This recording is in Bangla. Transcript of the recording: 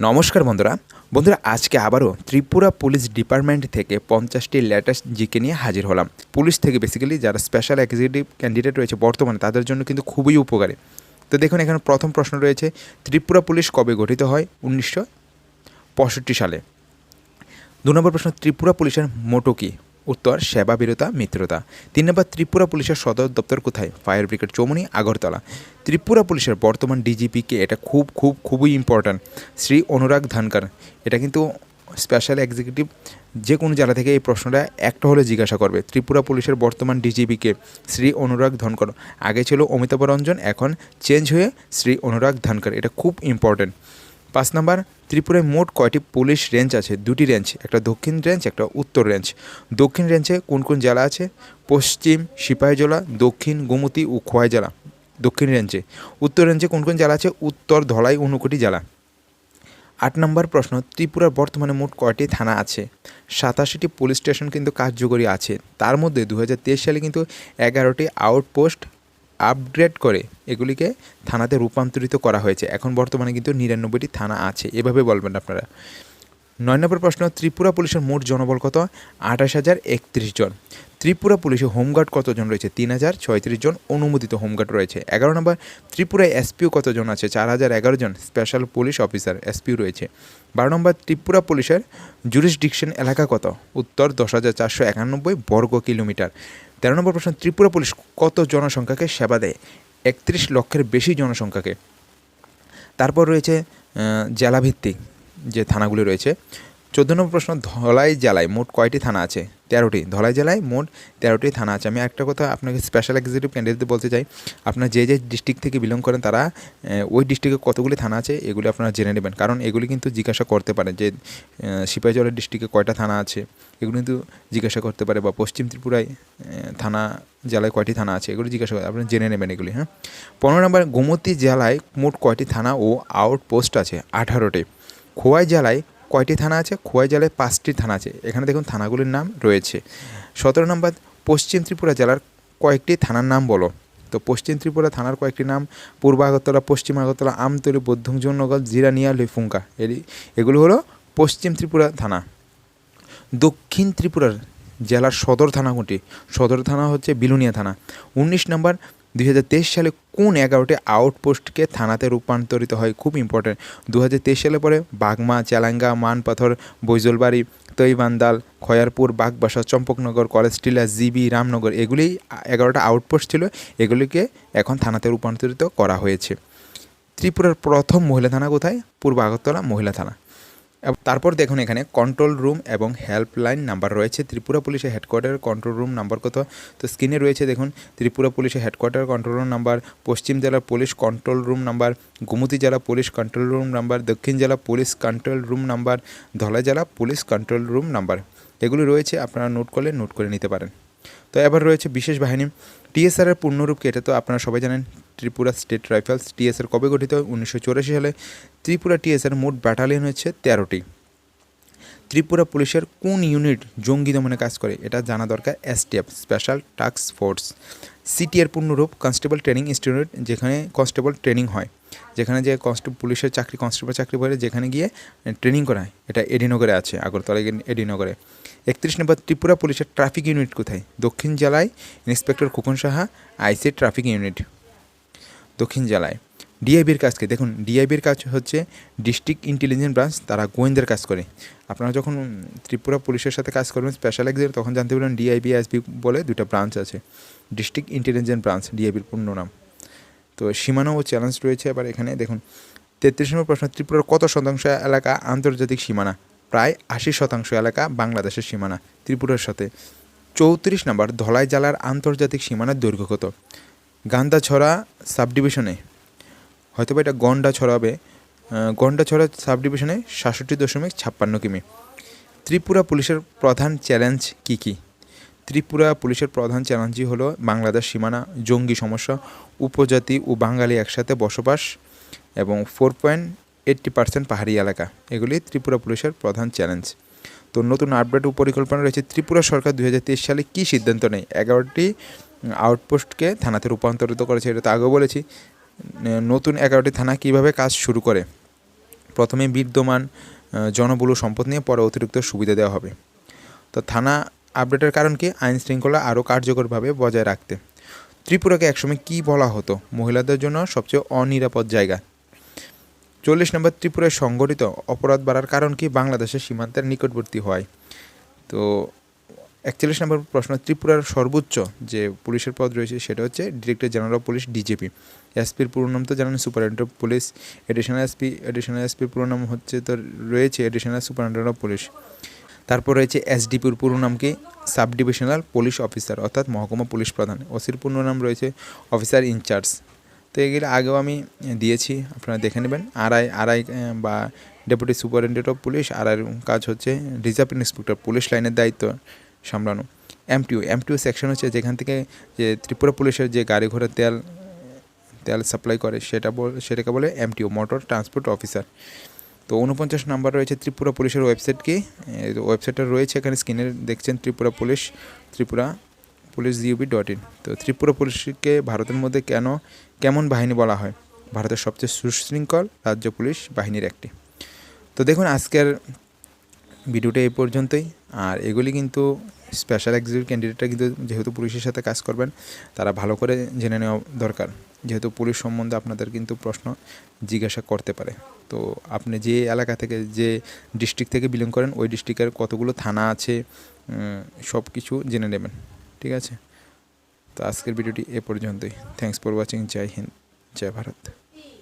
নমস্কার বন্ধুরা আজকে আবারও ত্রিপুরা পুলিশ ডিপার্টমেন্ট থেকে 50টি লেটেস্ট জিকে নিয়ে হাজির হলাম। পুলিশ থেকে বেসিক্যালি যারা স্পেশাল এক্সিকিউটিভ ক্যান্ডিডেট রয়েছে বর্তমানে তাদের জন্য কিন্তু খুবই উপকারী। তো দেখুন এখানে প্রথম প্রশ্ন রয়েছে, ত্রিপুরা পুলিশ কবে গঠিত হয়? 1965 সালে। 2 নম্বর প্রশ্ন, ত্রিপুরা পুলিশের মোটো কী? উত্তর সেবা বীরতা মিত্রতা। 3 নম্বর, ত্রিপুরা পুলিশের সদর দপ্তর কোথায়? Fire brigade Chowmuhani, Agartala. ত্রিপুরা পুলিশের বর্তমান ডিজিপি কে? এটা খুবই ইম্পর্ট্যান্ট, শ্রী অনুরাগ ধানকার। এটা কিন্তু স্পেশাল এক্সিকিউটিভ যে কোনো জেলা থেকে এই প্রশ্নটা একটা হলে জিজ্ঞাসা করবে। ত্রিপুরা পুলিশের বর্তমান ডিজিপি কে? শ্রী অনুরাগ ধনকর। আগে ছিল অমিতাভ রঞ্জন, এখন চেঞ্জ হয়ে শ্রী অনুরাগ ধানকার। এটা খুব ইম্পর্ট্যান্ট। 5 নম্বর, ত্রিপুরায় মোট কয়টি পুলিশ রেঞ্জ আছে? 2টি রেঞ্জ, একটা দক্ষিণ রেঞ্জ, একটা উত্তর রেঞ্জ। দক্ষিণ রেঞ্জে কোন কোন জেলা আছে? পশ্চিম সিপাহীজলা, দক্ষিণ গোমতী ও খোয়াই জেলা দক্ষিণ রেঞ্জে। উত্তর রেঞ্জে কোন কোন জেলা আছে? উত্তর, ধলাই, ঊনকোটি জেলা। 8 নম্বর প্রশ্ন, ত্রিপুরার বর্তমানে মোট কয়টি থানা আছে? 87টি পুলিশ স্টেশন কিন্তু কার্যকরী আছে। তার মধ্যে 2023 সালে কিন্তু 11টি আউটপোস্ট আপগ্রেড করে এগুলিকে থানাতে রূপান্তরিত করা হয়েছে। এখন বর্তমানে কিন্তু 99টি থানা আছে, এভাবে বলবেন আপনারা। 9 নম্বর প্রশ্ন, ত্রিপুরা পুলিশের মোট জনবল কত? 28,031 জন। ত্রিপুরা পুলিশে হোমগার্ড কতজন রয়েছে? 3,036 জন অনুমোদিত হোমগার্ড রয়েছে। 11 নম্বর, ত্রিপুরায় এসপিও কতজন আছে? 4,011 জন স্পেশাল পুলিশ অফিসার এসপিও রয়েছে। 12 নম্বর, ত্রিপুরা পুলিশের জুরিসডিকশন এলাকা কত? উত্তর 10,491 বর্গ কিলোমিটার। 13 নম্বর প্রশ্ন, ত্রিপুরা পুলিশ কত জনসংখ্যাকে সেবা দেয়? 31 লক্ষের বেশি জনসংখ্যাকে। তারপর রয়েছে জেলাভিত্তিক যে থানাগুলি রয়েছে। 14 নম্বর প্রশ্ন, ধলাই জেলায় মোট কয়টি থানা আছে? 13টি। ধলাই জেলায় মোট 13টি থানা আছে। আমি একটা কথা আপনাকে স্পেশাল এক্সিকিউটিভ ক্যান্ডিডেট বলতে চাই, আপনার যে ডিস্ট্রিক্ট থেকে বিলং করেন তারা ওই ডিস্ট্রিক্টে কতগুলি থানা আছে এগুলি আপনারা জেনে নেবেন, কারণ এগুলি কিন্তু জিজ্ঞাসা করতে পারে যে সিপাহীজলা ডিস্ট্রিক্টে কয়টা থানা আছে, এগুলো কিন্তু জিজ্ঞাসা করতে পারে। বা পশ্চিম ত্রিপুরায় থানা জেলায় কয়টি থানা আছে এগুলি জিজ্ঞাসা করে, আপনি জেনে নেবেন এগুলি। 15 নম্বর, গোমতী জেলায় মোট কয়টি থানা ও আউটপোস্ট আছে? 18টি। খোয়াই জেলায় কয়টি থানা আছে? খোয়াই জেলায় 5টি থানা আছে। এখানে দেখুন থানাগুলির নাম রয়েছে। 17 নম্বর, পশ্চিম ত্রিপুরা জেলার কয়েকটি থানার নাম বলো। তো পশ্চিম ত্রিপুরা থানার কয়েকটি নাম: পূর্ব আগরতলা, পশ্চিম আগরতলা, আমতলী, বৌদ্ধংজনগর, জিরানিয়া, লুইফুঙ্কা। এগুলো হলো পশ্চিম ত্রিপুরা থানা। দক্ষিণ ত্রিপুরার জেলার সদর থানা কোনটি? সদর থানা হচ্ছে বিলুনিয়া থানা। 19 নম্বর, 2023 সালে কোন 11টি আউটপোস্টকে থানাতে রূপান্তরিত হয়? খুব ইম্পর্টেন্ট। 2023 সালে পরে বাগমা, চেলাঙ্গা, মানপাথর, বৈজলবাড়ি, তৈবান্দাল, খয়ারপুর, বাগবাসা, চম্পকনগর, কলেজটিলা, জিবি, রামনগর এগুলি 11টা আউটপোস্ট ছিল, এগুলিকে এখন থানাতে রূপান্তরিত করা হয়েছে। ত্রিপুরার প্রথম মহিলা থানা কোথায়? পূর্ব আগরতলা মহিলা থানা। তারপর দেখুন এখানে কন্ট্রোল রুম এবং হেল্পলাইন নাম্বার রয়েছে। ত্রিপুরা পুলিশের হেডকোয়ার্টারের কন্ট্রোল রুম নাম্বার কত? তো স্ক্রিনে রয়েছে দেখুন, ত্রিপুরা পুলিশের হেডকোয়ার্টার কন্ট্রোল রুম নাম্বার, পশ্চিম জেলা police control room number, Gomati জেলা পুলিশ কন্ট্রোল রুম নাম্বার, দক্ষিণ জেলা police control room number, Dhalai জেলা পুলিশ কন্ট্রোল রুম নাম্বার। এগুলি রয়েছে, আপনারা নোট করে নিতে পারেন। তো এবার রয়েছে বিশেষ বাহিনী। টিএসআর এর পূর্ণরূপ কি? এটা তো আপনারা সবাই জানেন, ত্রিপুরা স্টেট রাইফেলস। টিএসআর কবে গঠিত হয়? 1984 সালে। ত্রিপুরা টিএসআর মোট ব্যাটালিয়ন হচ্ছে 13টি। ত্রিপুরা পুলিশের কোন ইউনিট জঙ্গি দমনে কাজ করে? এটা জানা দরকার। STF, special task force. City এর পূর্ণরূপ কনস্টেবল ট্রেনিং ইনস্টিটিউট, যেখানে কনস্টেবল ট্রেনিং হয়, যেখানে যে পুলিশের চাকরি, কনস্টেবল চাকরি করে যেখানে গিয়ে ট্রেনিং করায়, এটা এডিনগরে আছে, আগরতলা এডিনগরে। 31 নম্বর, ত্রিপুরা পুলিশের ট্রাফিক ইউনিট কোথায়? দক্ষিণ জেলায় inspector Khokon Saha, IC traffic unit দক্ষিণ জেলায়। ডিআইবির কাজ কি? দেখুন ডিআইবির কাজ হচ্ছে ডিস্ট্রিক্ট ইন্টেলিজেন্স ব্রাঞ্চ, তারা গোয়েন্দার কাজ করে। আপনারা যখন ত্রিপুরা পুলিশের সাথে কাজ করবেন স্পেশাল এক্সিকিউটিভ, তখন জানতে পারবেন ডিআইবি, এসবি বলে দুটো ব্রাঞ্চ আছে। ডিস্ট্রিক্ট ইন্টেলিজেন্স ব্রাঞ্চ ডিআইবির পূর্ণ নাম। তো সীমানা ও চ্যালেঞ্জ রয়েছে। এবার এখানে দেখুন 33 নম্বর প্রশ্ন, ত্রিপুরার কত শতাংশ এলাকা আন্তর্জাতিক সীমানা? প্রায় 80% এলাকা বাংলাদেশের সীমানা ত্রিপুরার সাথে। 34 নম্বর, ধলাই জেলার আন্তর্জাতিক সীমানার দৈর্ঘ্য কত? গান্ধাছড়া সাব ডিভিশনে, হয়তো বা এটা গন্ডাছড়া সাব ডিভিশনে 67.56 কিমি। ত্রিপুরা পুলিশের প্রধান চ্যালেঞ্জ কী কী? ত্রিপুরা পুলিশের প্রধান চ্যালেঞ্জই হলো বাংলাদেশ সীমানা, জঙ্গি সমস্যা, উপজাতি ও বাঙালি একসাথে বসবাস এবং 4.80% পাহাড়ি এলাকা। এগুলি ত্রিপুরা পুলিশের প্রধান চ্যালেঞ্জ। তো নতুন আপডেট ও পরিকল্পনা রয়েছে। ত্রিপুরা সরকার 2023 সালে কী সিদ্ধান্ত নেয়? 11টি আউটপোস্টকে থানাতে রূপান্তরিত করেছে, এটা তো আগেও বলেছি। নতুন 11টি থানা কীভাবে কাজ শুরু করে? প্রথমে বিদ্যমান জনবহুল সম্পদ নিয়ে পরে অতিরিক্ত সুবিধা দেওয়া হবে। তো থানা আপডেটের কারণ কি? আইন শৃঙ্খলা আরও কার্যকরভাবে বজায় রাখতে। ত্রিপুরাকে একসময় কী বলা হতো? মহিলাদের জন্য সবচেয়ে অনিরাপদ জায়গা। 40 নম্বর, ত্রিপুরায় সংগঠিত অপরাধ বাড়ার কারণ কি? বাংলাদেশের সীমান্তের নিকটবর্তী হওয়ায়। তো 41 নম্বর প্রশ্ন, ত্রিপুরার সর্বোচ্চ যে পুলিশের পদ রয়েছে সেটা হচ্ছে director general of police, DGP. এসপির পুরো নাম তো জানেন, সুপারিনটেন্ডেন্ট অফ পুলিশ। এডিশনাল এসপির পুরো নাম হচ্ছে তো রয়েছে এডিশনাল সুপারিনটেন্ডেন্ট অফ পুলিশ। তারপর রয়েছে এসডিপির পুরো নাম কি? সাব ডিভিশনাল পুলিশ অফিসার, অর্থাৎ মহকুমা পুলিশ প্রধান। ওসির পূর্ণ নাম রয়েছে অফিসার ইনচার্জ। তো এগুলো আগেও আমি দিয়েছি, আপনারা দেখে নেবেন। আরআই বা ডেপুটি সুপারিনটেন্ডেন্ট অফ পুলিশ, আরআইয়ের কাজ হচ্ছে রিজার্ভ ইন্সপেক্টর, পুলিশ লাইনের দায়িত্ব সামলানো। এমটিও সেকশন হচ্ছে যেখান থেকে যে ত্রিপুরা পুলিশের যে গাড়ি ঘোড়া তেল সাপ্লাই করে সেটাকে বলে এমটিও, মোটর ট্রান্সপোর্ট অফিসার। তো 49 নাম্বার রয়েছে ত্রিপুরা পুলিশের ওয়েবসাইট কি? ওয়েবসাইটটা রয়েছে এখানে স্ক্রিনে দেখছেন, ত্রিপুরা পুলিশ gov.in। তো ত্রিপুরা পুলিশকে ভারতের মধ্যে কেমন বাহিনী বলা হয়? ভারতের সবচেয়ে সুশৃঙ্খল রাজ্য পুলিশ বাহিনীর একটি। তো দেখুন আজকের ভিডিওটা এই পর্যন্তই। আর এগুলি কিন্তু স্পেশাল এক্সিকিউটিভ ক্যান্ডিডেটরা কিন্তু যেহেতু পুলিশের সাথে কাজ করবেন, তারা ভালো করে জেনে নেওয়া দরকার, যেহেতু পুলিশ সম্বন্ধে আপনাদের কিন্তু প্রশ্ন জিজ্ঞাসা করতে পারে। তো আপনি যে এলাকা থেকে, যে ডিস্ট্রিক্ট থেকে বিলং করেন, ওই ডিস্ট্রিক্টের কতগুলো থানা আছে সব কিছু জেনে নেবেন, ঠিক আছে? তো আজকের ভিডিওটি এ পর্যন্তই। Thanks for watching. জয় হিন্দ, জয় ভারত।